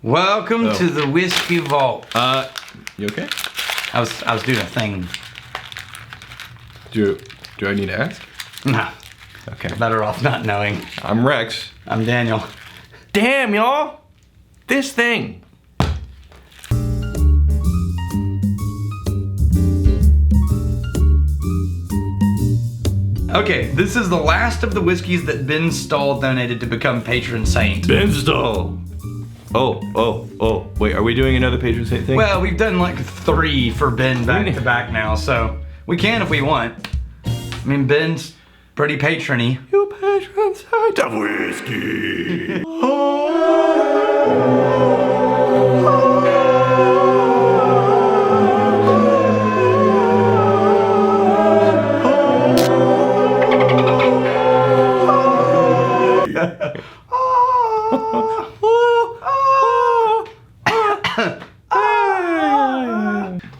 Welcome to the Whiskey Vault. You okay? I was doing a thing. Do I need to ask? Nah. Okay. Better off not knowing. I'm Rex. I'm Daniel. Damn, y'all! This thing! Okay, this is the last of the whiskeys that Ben Stoll donated to become patron saint. Ben Stoll! Oh, wait, are we doing another patron saint thing? Well, we've done like 3 for Ben back to back now, so we can if we want. I mean, Ben's pretty patrony. You patron saint of whiskey!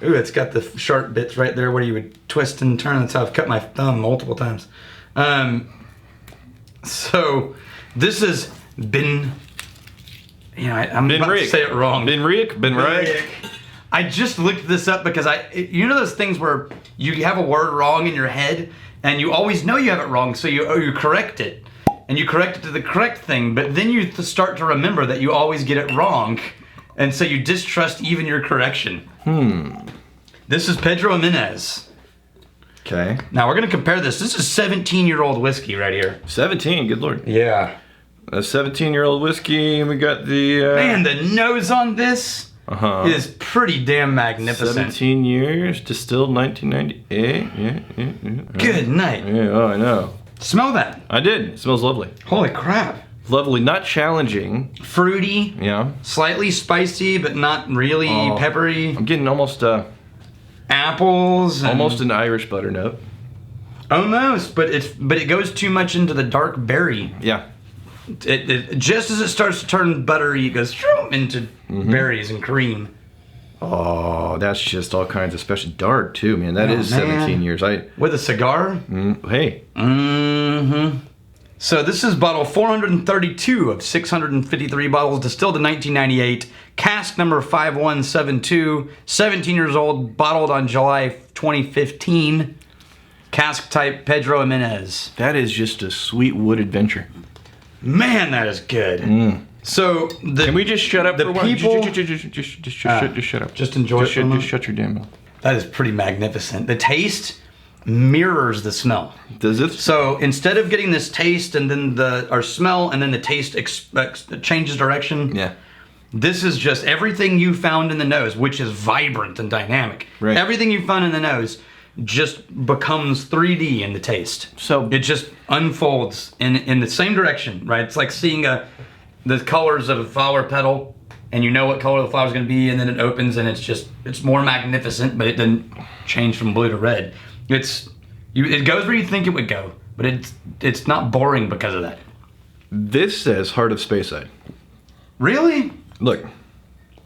Ooh, it's got the sharp bits right there where you would twist and turn. That's how I've cut my thumb multiple times. So this is I'm about to say it wrong. Benriach. I just looked this up because you know those things where you have a word wrong in your head and you always know you have it wrong, so you correct it. And you correct it to the correct thing, but then you start to remember that you always get it wrong, and so you distrust even your correction. This is Pedro Jimenez. Okay. Now we're gonna compare this. This is 17-year-old whiskey right here. 17, good lord. Yeah. A 17-year-old whiskey, and we got the... Man, the nose on this is pretty damn magnificent. 17 years, distilled 1998. Yeah. Good night. Yeah, oh, I know. Smell that. I did. It smells lovely. Holy crap. Lovely, not challenging. Fruity. Yeah. Slightly spicy, but not really peppery. I'm getting almost apples. Almost an Irish butter note. Almost, but it goes too much into the dark berry. Yeah. It just as it starts to turn buttery, it goes into berries and cream. Oh, that's just all kinds of special. Dark too, man. That is 17 years. With a cigar? Hey. So this is bottle 432 of 653 bottles, distilled in 1998. Cask number 5172. 17 years old, bottled on July 2015. Cask type Pedro Jimenez. That is just a sweet wood adventure. Man, that is good. So can we just shut up the for one? people? Just shut up. Just enjoy it. Just shut your damn mouth. That is pretty magnificent. The taste mirrors the smell. Does it? So instead of getting this taste and then our smell and then the taste changes direction. Yeah. This is just everything you found in the nose, which is vibrant and dynamic. Right. Everything you found in the nose just becomes 3D in the taste. So it just unfolds in the same direction, right? It's like seeing the colors of a flower petal, and you know what color the flower is going to be, and then it opens, and it's more magnificent, but it doesn't change from blue to red. It goes where you think it would go, but it's not boring because of that. This says Heart of Speyside. Really? Look,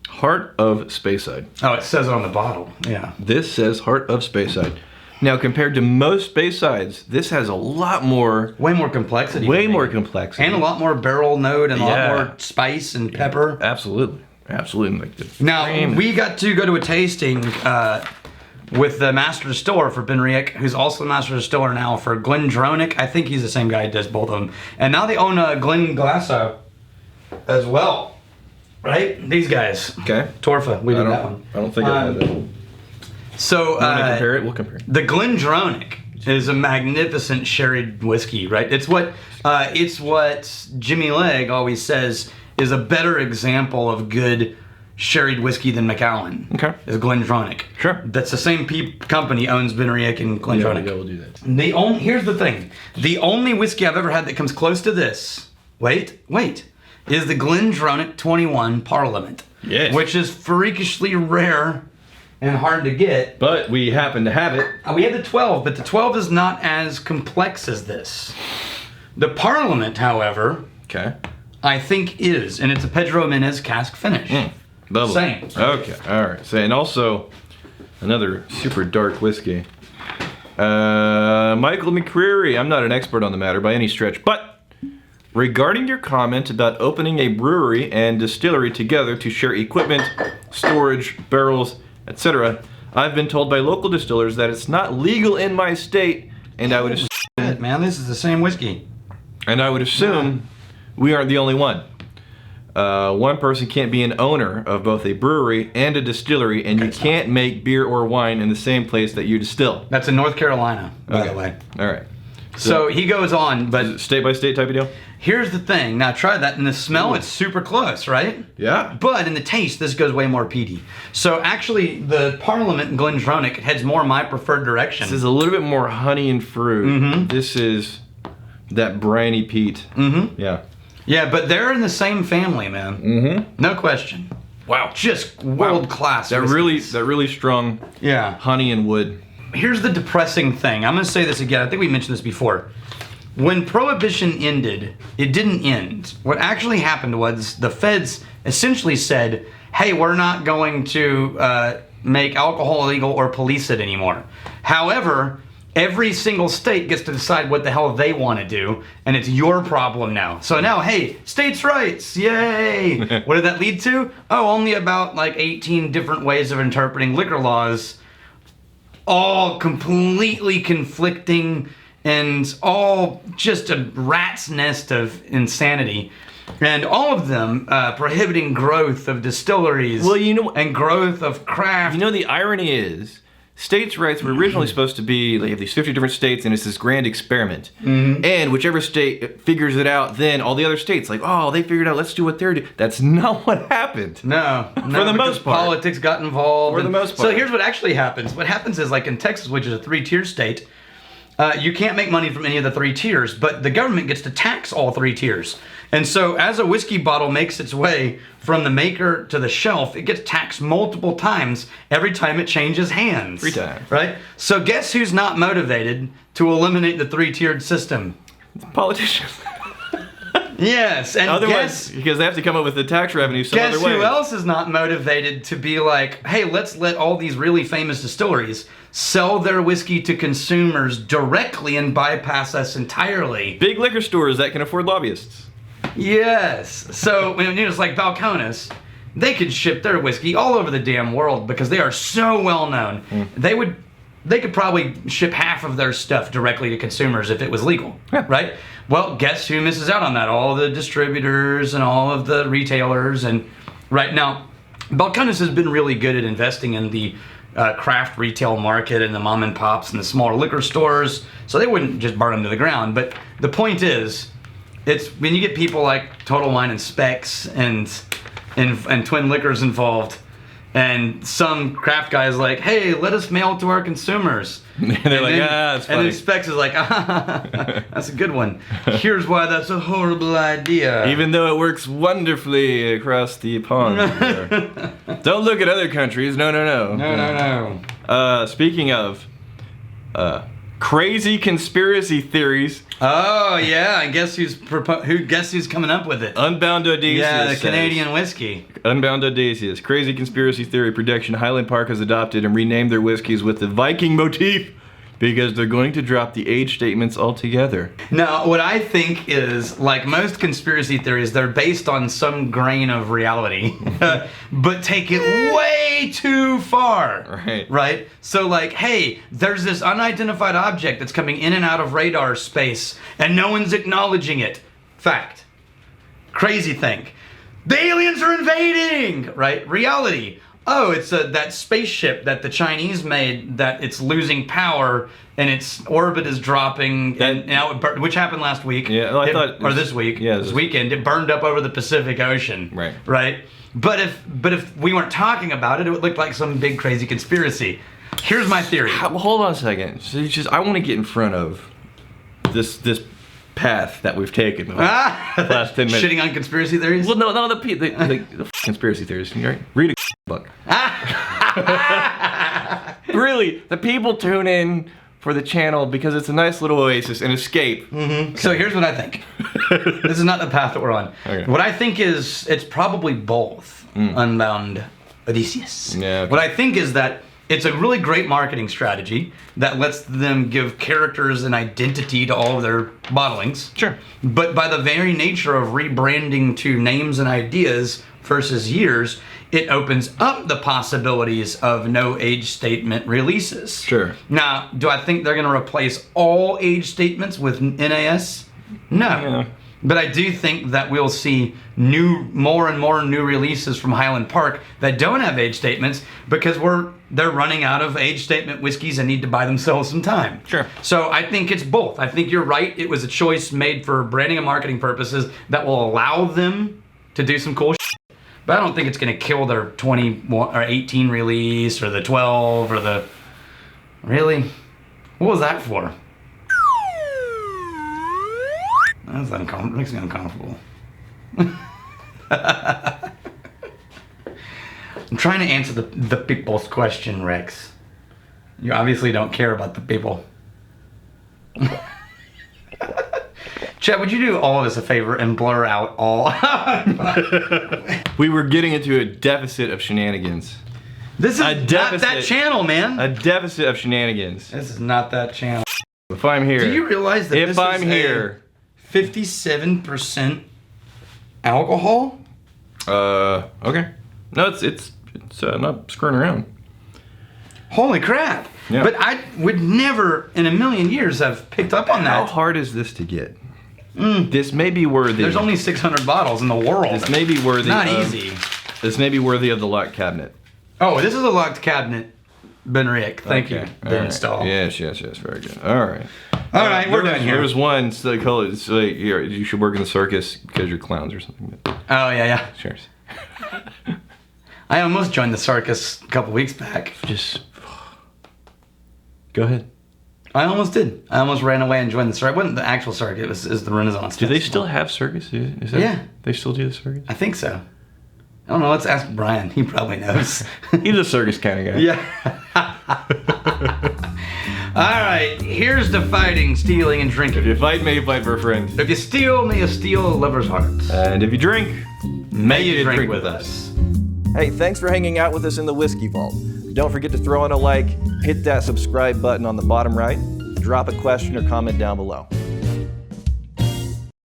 Heart of Speyside. Oh, it says it on the bottle. Yeah. This says Heart of Speyside. Now, compared to most Speysides, this has a lot more... Way more complexity. Way more complexity. And a lot more barrel note and a lot more spice and pepper. Absolutely. Absolutely. Now, we got to go to a tasting with the master distiller for Benriach, who's also the master distiller now for GlenDronach. I think he's the same guy who does both of them. And now they own GlenGlasso as well. Right? These guys. Okay. Torfa. We did that one. I don't think I had that. So, you want to compare it? We'll compare it. The GlenDronach is a magnificent sherried whiskey, right? It's what Jimmy Legg always says is a better example of good sherried whiskey than Macallan. Okay. Is GlenDronach. Sure. That's the same company owns Benriach and GlenDronach. Yeah, we'll do that. Here's the thing. The only whiskey I've ever had that comes close to this, wait, is the GlenDronach 21 Parliament. Yes. Which is freakishly rare and hard to get. But we happen to have it. We have the 12, but the 12 is not as complex as this. The Parliament, however, I think is, and it's a Pedro Jimenez cask finish. Lovely. Same. Okay, all right. So, and also, another super dark whiskey. Michael McCreary. I'm not an expert on the matter by any stretch, but Regarding your comment about opening a brewery and distillery together to share equipment, storage, barrels, etc., I've been told by local distillers that it's not legal in my state, and I would assume, Man, this is the same whiskey. We aren't the only one. One person can't be an owner of both a brewery and a distillery, and you can't make beer or wine in the same place that you distill. That's in North Carolina, by the way. All right. So he goes on, but State by state type of deal? here's the thing. Now try that. In the smell, it's super close, right? Yeah. But in the taste, this goes way more peaty. So actually, the Parliament and GlenDronach heads more my preferred direction. This is a little bit more honey and fruit. Mm-hmm. This is that briny peat. Mm-hmm. Yeah. Yeah, but they're in the same family, man. Mm-hmm. No question. Wow. Just world class. That really strong honey and wood. Here's the depressing thing. I'm going to say this again. I think we mentioned this before. When Prohibition ended, it didn't end. What actually happened was the feds essentially said, hey, we're not going to make alcohol illegal or police it anymore. However, every single state gets to decide what the hell they want to do, and it's your problem now. So now, hey, states' rights, yay! What did that lead to? Oh, only about like 18 different ways of interpreting liquor laws, all completely conflicting and all just a rat's nest of insanity. And all of them prohibiting growth of distilleries and growth of craft. You know, the irony is, states' rights were originally supposed to be, they have these 50 different states, and it's this grand experiment. Mm-hmm. And whichever state figures it out, then all the other states, like, oh, they figured out, let's do what they're doing. That's not what happened. No, for the most part. Politics got involved. For the most part. So here's what actually happens. What happens is, like in Texas, which is a 3-tier state, you can't make money from any of the 3 tiers, but the government gets to tax all 3 tiers. And so as a whiskey bottle makes its way from the maker to the shelf, it gets taxed multiple times every time it changes hands. 3 times. Right? So guess who's not motivated to eliminate the 3-tiered system? Politicians. Yes, and otherwise, because they have to come up with the tax revenue some other way. Guess who else is not motivated to be like, hey, let's let all these really famous distilleries sell their whiskey to consumers directly and bypass us entirely? Big liquor stores that can afford lobbyists. Yes. So, when it's like Balcones, they could ship their whiskey all over the damn world because they are so well known. They could probably ship half of their stuff directly to consumers if it was legal, right? Well, guess who misses out on that? All the distributors and all of the retailers. And right now, Balcones has been really good at investing in the craft retail market and the mom and pops and the smaller liquor stores, so they wouldn't just burn them to the ground. But the point is, it's when you get people like Total Wine and Specs and Twin Liquors involved, and some craft guy is like, hey, let us mail it to our consumers. And they're like, that's funny. And then Specs is like, that's a good one. Here's why that's a horrible idea. Even though it works wonderfully across the pond. Don't look at other countries. No. No. Speaking of crazy conspiracy theories. Oh yeah, and guess who's coming up with it? Unbound Audacious. Yeah, the Canadian whiskey. Unbound Audacious. Crazy conspiracy theory prediction. Highland Park has adopted and renamed their whiskeys with the Viking motif because they're going to drop the age statements altogether. Now, what I think is, like most conspiracy theories, they're based on some grain of reality, but take it way too far. Right? So like, hey, there's this unidentified object that's coming in and out of radar space, and no one's acknowledging it. Fact. Crazy thing. The aliens are invading! Right? Reality. Oh, it's that spaceship that the Chinese made, that it's losing power and its orbit is dropping, and now which happened last week. Yeah, well, or this week. Yeah, this weekend. It burned up over the Pacific Ocean. Right. But if we weren't talking about it, it would look like some big crazy conspiracy. Here's my theory. Hold on a second. So I want to get in front of this path that we've taken the last 10 minutes. Shitting on conspiracy theories? Well, no, the conspiracy theories. Right? Read a book. Really, the people tune in for the channel because it's a nice little oasis, an escape. Mm-hmm. So here's what I think. This is not the path that we're on. Okay. What I think is, it's probably both Unbound Odysseus. Yeah, okay. What I think is that It's a really great marketing strategy that lets them give characters and identity to all of their bottlings. Sure. But by the very nature of rebranding to names and ideas versus years, it opens up the possibilities of no age statement releases. Sure. Now, do I think they're going to replace all age statements with NAS? No. Yeah. But I do think that we'll see more and more new releases from Highland Park that don't have age statements because they're running out of age statement whiskeys and need to buy themselves some time. Sure. So I think it's both. I think you're right. It was a choice made for branding and marketing purposes that will allow them to do some cool shit. But I don't think it's going to kill their 21 or 18 release or the 12 or the... Really? What was that for? That's uncomfortable. Makes me uncomfortable. I'm trying to answer the people's question, Rex. You obviously don't care about the people. Chad, would you do all of us a favor and blur out all? We were getting into a deficit of shenanigans. This is not that channel, man. A deficit of shenanigans. This is not that channel. If I'm here. Do you realize that if this I'm is here. 57% alcohol? Okay. No, it's not screwing around. Holy crap. Yeah. But I would never in a million years have picked up on How that. hard is this to get? This may be worthy. There's only 600 bottles in the world. This may be worthy. Not easy. This may be worthy of the locked cabinet. Oh, this is a locked cabinet, Benriach. Thank you, Ben Right. Stahl. Yes, very good. All right. All right, we're done here. There was one, so they call it, it's like, you should work in the circus because you're clowns or something. Oh, yeah. Cheers. I almost joined the circus a couple weeks back. Just go ahead. I almost did. I almost ran away and joined the circus. It wasn't the actual circus. It was the Renaissance Do they Festival. still have circus? Is that, Yeah. They still do the circus? I think so. I don't know. Let's ask Brian. He probably knows. He's a circus kind of guy. Yeah. All right. Here's to fighting, stealing, and drinking. If you fight, may you fight for a friend. If you steal, may you steal a lover's heart. And if you drink, May you drink with us. Hey, thanks for hanging out with us in the Whiskey Vault. Don't forget to throw in a like, hit that subscribe button on the bottom right, drop a question or comment down below.